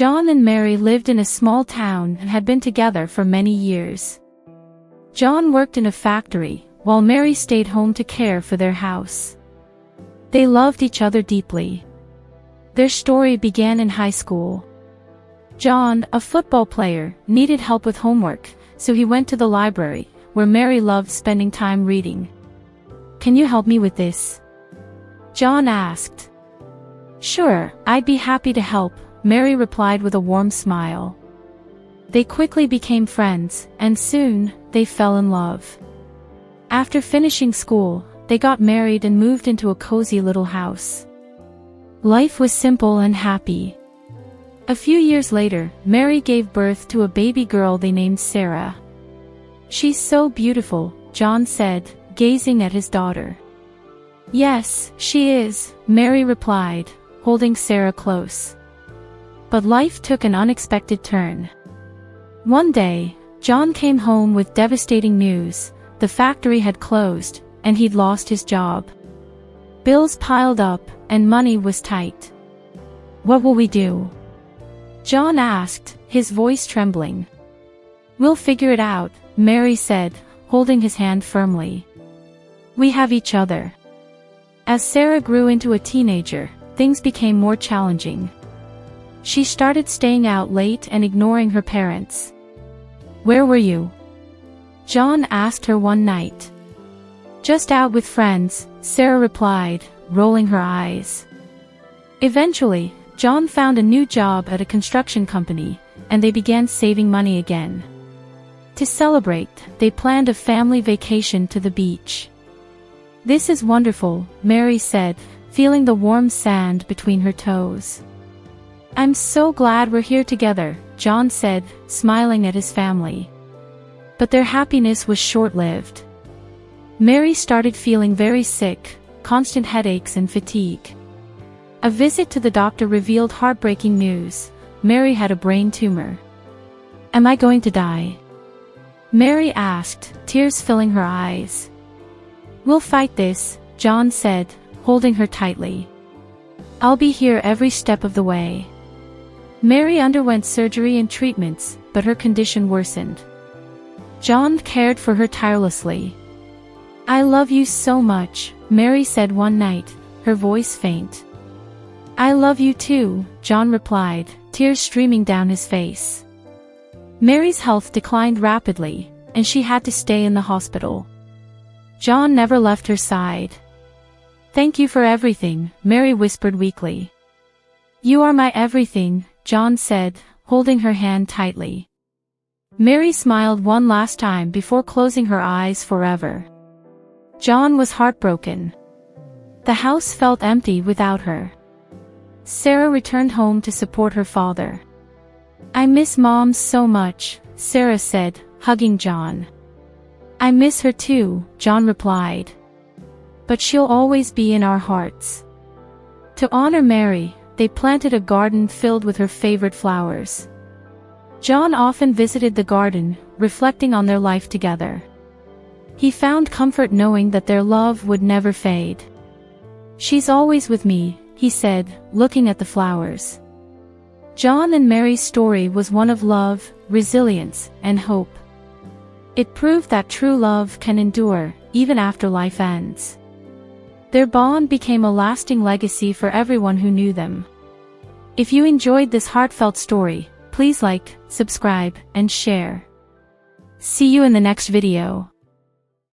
John and Mary lived in a small town and had been together for many years. John worked in a factory, while Mary stayed home to care for their house. They loved each other deeply. Their story began in high school. John, a football player, needed help with homework, so he went to the library, where Mary loved spending time reading. "Can you help me with this?" John asked. "Sure, I'd be happy to help," Mary replied with a warm smile. They quickly became friends, and soon, they fell in love. After finishing school, they got married and moved into a cozy little house. Life was simple and happy. A few years later, Mary gave birth to a baby girl they named Sarah. "She's so beautiful," John said, gazing at his daughter. "Yes, she is," Mary replied, holding Sarah close. But life took an unexpected turn. One day, John came home with devastating news. The factory had closed, and he'd lost his job. Bills piled up, and money was tight. "What will we do?" John asked, his voice trembling. "We'll figure it out," Mary said, holding his hand firmly. "We have each other." As Sarah grew into a teenager, things became more challenging. She started staying out late and ignoring her parents. "Where were you?" John asked her one night. "Just out with friends," Sarah replied, rolling her eyes. Eventually, John found a new job at a construction company, and they began saving money again. To celebrate, they planned a family vacation to the beach. "This is wonderful," Mary said, feeling the warm sand between her toes. "I'm so glad we're here together," John said, smiling at his family. But their happiness was short-lived. Mary started feeling very sick, constant headaches and fatigue. A visit to the doctor revealed heartbreaking news. Mary had a brain tumor. "Am I going to die?" Mary asked, tears filling her eyes. "We'll fight this," John said, holding her tightly. "I'll be here every step of the way." Mary underwent surgery and treatments, but her condition worsened. John cared for her tirelessly. "I love you so much," Mary said one night, her voice faint. "I love you too," John replied, tears streaming down his face. Mary's health declined rapidly, and she had to stay in the hospital. John never left her side. "Thank you for everything," Mary whispered weakly. "You are my everything," John said, holding her hand tightly. Mary smiled one last time before closing her eyes forever. John was heartbroken. The house felt empty without her. Sarah returned home to support her father. "I miss Mom so much," Sarah said, hugging John. "I miss her too," John replied. "But she'll always be in our hearts." To honor Mary, they planted a garden filled with her favorite flowers. John often visited the garden, reflecting on their life together. He found comfort knowing that their love would never fade. "She's always with me," he said, looking at the flowers. John and Mary's story was one of love, resilience, and hope. It proved that true love can endure, even after life ends. Their bond became a lasting legacy for everyone who knew them. If you enjoyed this heartfelt story, please like, subscribe, and share. See you in the next video.